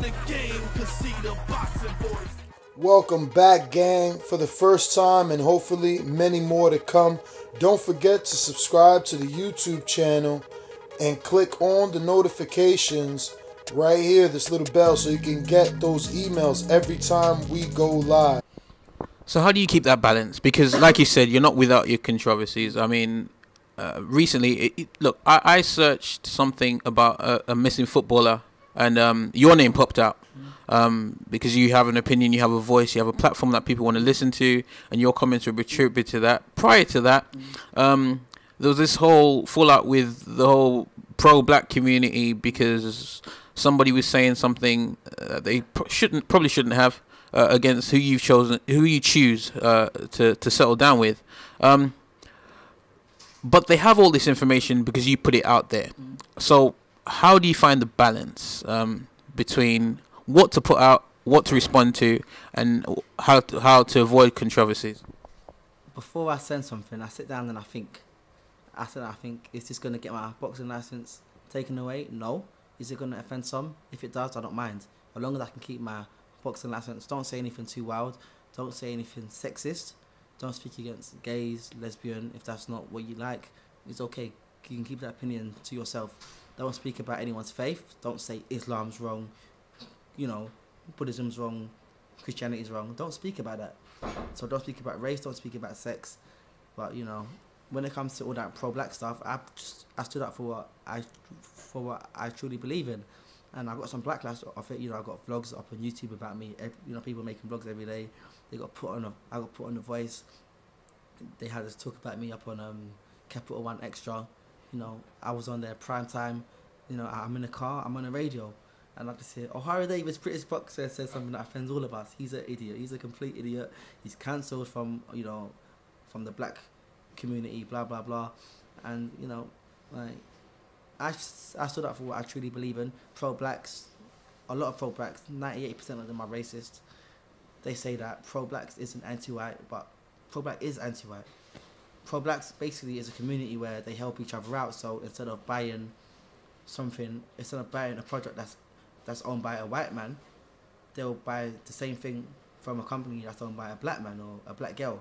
the game, cause see the boxing voice. Welcome back, gang, for the first time and hopefully many more to come. Don't forget to subscribe to the YouTube channel and click on the notifications right here, this little bell, so you can get those emails every time we go live. So how do you keep that balance? Because like you said, you're not without your controversies. I mean, recently, look, I searched something about a missing footballer, and your name popped out. Because you have an opinion, you have a voice, you have a platform that people want to listen to, and your comments were attributed to that. Prior to that, there was this whole fallout with the whole pro-black community because somebody was saying something they probably shouldn't have against who you choose to settle down with. But they have all this information because you put it out there. So how do you find the balance between what to put out, what to respond to, and how to avoid controversies? Before I send something, I sit down and I think, is this going to get my boxing license taken away? No. Is it going to offend some? If it does, I don't mind. As long as I can keep my boxing license. Don't say anything too wild. Don't say anything sexist. Don't speak against gays, lesbian. If that's not what you like, it's okay. You can keep that opinion to yourself. Don't speak about anyone's faith. Don't say Islam's wrong, Buddhism's wrong, Christianity's wrong. Don't speak about that. So don't speak about race, don't speak about sex. But when it comes to all that pro-black stuff, I stood up for what I truly believe in, and I got some backlash of it. I got vlogs up on YouTube about me. People making vlogs every day. I got put on The Voice. They had to talk about me up on Capital One Extra. I was on there prime time. I'm in the car, I'm on the radio. And I just hear, Ohara Davies, British boxer, says something that offends all of us. He's an idiot. He's a complete idiot. He's cancelled from the black community, blah, blah, blah. And, I stood up for what I truly believe in. Pro-blacks, a lot of pro-blacks, 98% of them are racist. They say that pro-blacks isn't anti-white, but pro-black is anti-white. Pro-blacks basically is a community where they help each other out. So instead of buying a product that's owned by a white man, they'll buy the same thing from a company that's owned by a black man or a black girl.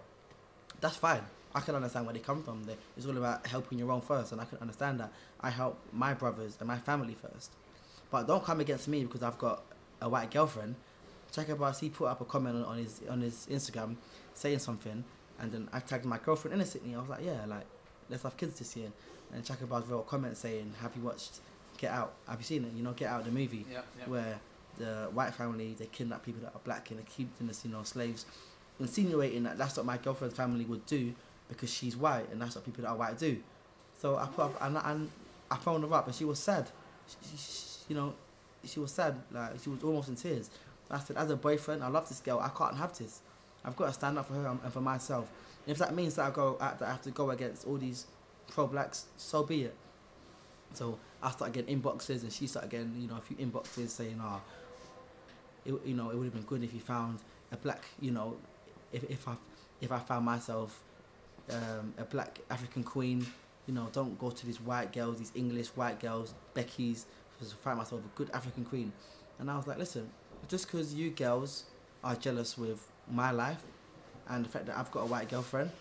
That's fine. I can understand where they come from. It's all about helping your own first, and I can understand that. I help my brothers and my family first. But don't come against me because I've got a white girlfriend. Chakabas, he put up a comment on his Instagram saying something, and then I tagged my girlfriend innocently. I was like, yeah, let's have kids this year. And Chakabas wrote a comment saying, have you watched Get Out? Have you seen it? Get Out, the movie, where the white family, they kidnap people that are black and they keep them as slaves, insinuating that that's what my girlfriend's family would do because she's white and that's what people that are white do. So I put up and I phoned her up and she was sad. She was sad, like she was almost in tears. I said, as a boyfriend, I love this girl. I can't have this. I've got to stand up for her and for myself. And if that means that I have to go against all these pro-blacks, so be it. So I started getting inboxes, and she started getting, a few inboxes saying, it would have been good if you found a black, if I found myself a black African queen, don't go to these white girls, these English white girls, Becky's, to find myself a good African queen. And I was like, listen, just because you girls are jealous with my life and the fact that I've got a white girlfriend,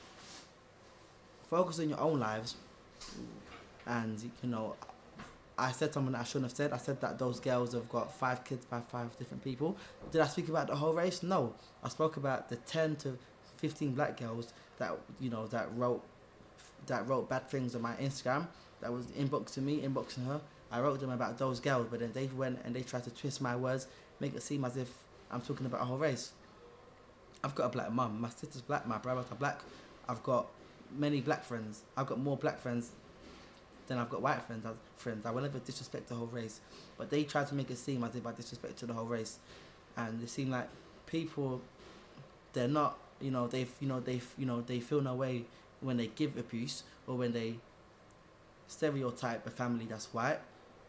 focus on your own lives. And, I said something that I shouldn't have said. I said that those girls have got 5 kids by 5 different people. Did I speak about the whole race? No. I spoke about the 10 to 15 black girls that, that wrote bad things on my Instagram, that was inboxing her. I wrote them about those girls, but then they went and they tried to twist my words, make it seem as if I'm talking about a whole race. I've got a black mum. My sister's black. My brothers are black. I've got many black friends. I've got more black friends than I've got white friends. I will never disrespect the whole race, but they try to make it seem as if I disrespect the whole race, and it seems like people, they're not, they feel no way when they give abuse or when they stereotype a family that's white,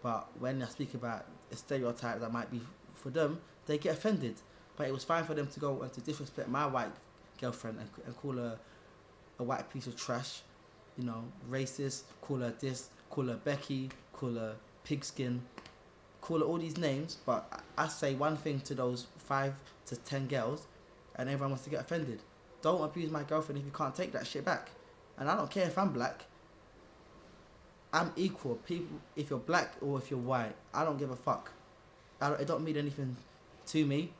but when I speak about a stereotype that might be for them, they get offended. But it was fine for them to go and to disrespect my white girlfriend and call her a white piece of trash, racist, call her this, call her Becky, call her pigskin, call it all these names, but I say one thing to those 5 to 10 girls, and everyone wants to get offended. Don't abuse my girlfriend if you can't take that shit back. And I don't care if I'm black. I'm equal. People, if you're black or if you're white, I don't give a fuck. It don't mean anything to me.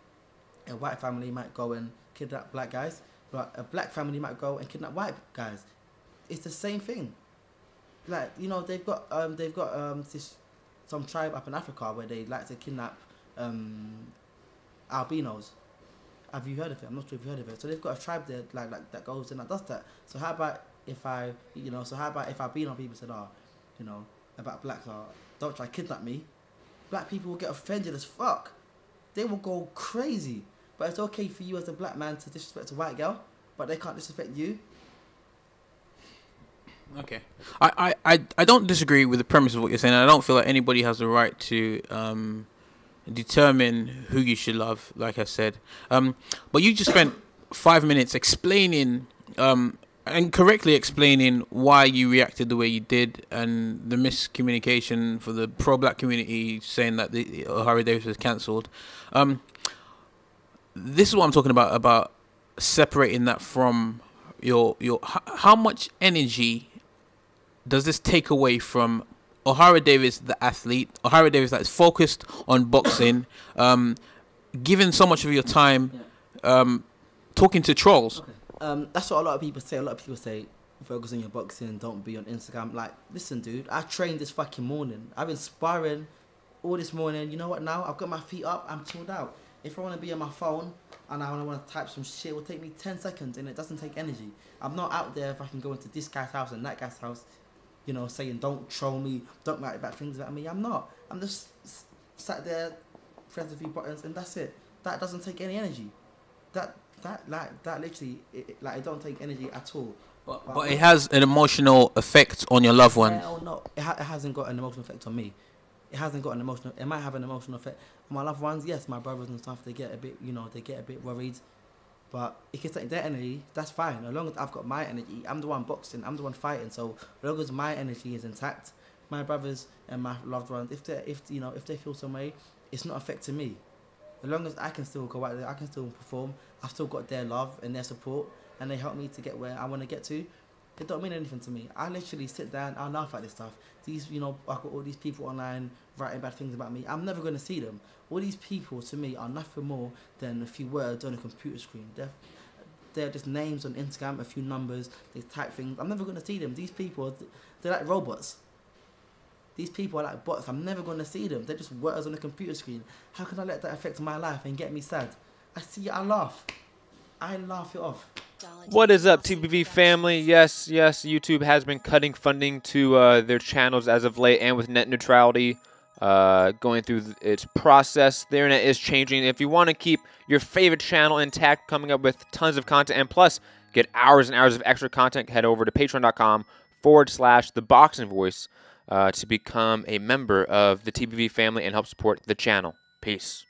A white family might go and kidnap black guys, but a black family might go and kidnap white guys. It's the same thing. Like, you know, they've got some tribe up in Africa where they like to kidnap albinos. Have you heard of it? I'm not sure if you heard of it. So they've got a tribe there like that goes and that does that. So how about if albino people said, about blacks, don't try to kidnap me. Black people will get offended as fuck. They will go crazy. But it's okay for you as a black man to disrespect a white girl, but they can't disrespect you. Okay. I don't disagree with the premise of what you're saying. I don't feel like anybody has the right to determine who you should love, like I said. But you just spent 5 minutes explaining and correctly explaining why you reacted the way you did, and the miscommunication for the pro-black community saying that the Ohara Davies was cancelled. This is what I'm talking about separating that from your how much energy does this take away from Ohara Davies, the athlete, Ohara Davies that is focused on boxing, giving so much of your time talking to trolls? Okay. That's what a lot of people say. A lot of people say, focus on your boxing, don't be on Instagram. Like, listen, dude, I trained this fucking morning. I've been sparring all this morning. You know what now? I've got my feet up. I'm chilled out. If I want to be on my phone and I want to type some shit, it will take me 10 seconds and it doesn't take energy. I'm not out there if I can go into this guy's house and that guy's house, you know, saying don't troll me, don't write bad things about me. I'm not. I'm just sat there, press a few buttons and that's it. That doesn't take any energy. That literally, it don't take energy at all. But it has an emotional effect on your loved ones. Hell no, it hasn't got an emotional effect on me. It hasn't got an emotional. It might have an emotional effect on my loved ones. Yes, my brothers and stuff. They get a bit worried. But it can take their energy. That's fine. As long as I've got my energy, I'm the one boxing. I'm the one fighting. So as long as my energy is intact, my brothers and my loved ones, if they feel some way, it's not affecting me. As long as I can still go out there, I can still perform. I've still got their love and their support, and they help me to get where I want to get to. It don't mean anything to me. I literally sit down, I laugh at this stuff. I've got all these people online writing bad things about me. I'm never going to see them. All these people, to me, are nothing more than a few words on a computer screen. They're just names on Instagram, a few numbers, they type things. I'm never going to see them. These people, they're like robots. These people are like bots. I'm never going to see them. They're just words on a computer screen. How can I let that affect my life and get me sad? I see it, I laugh. I laugh it off. What is up, TBV family? Yes, YouTube has been cutting funding to their channels as of late, and with net neutrality going through its process, the internet is changing. If you want to keep your favorite channel intact, coming up with tons of content, and plus get hours and hours of extra content, head over to patreon.com/ThaBoxingVoice to become a member of the TBV family and help support the channel. Peace.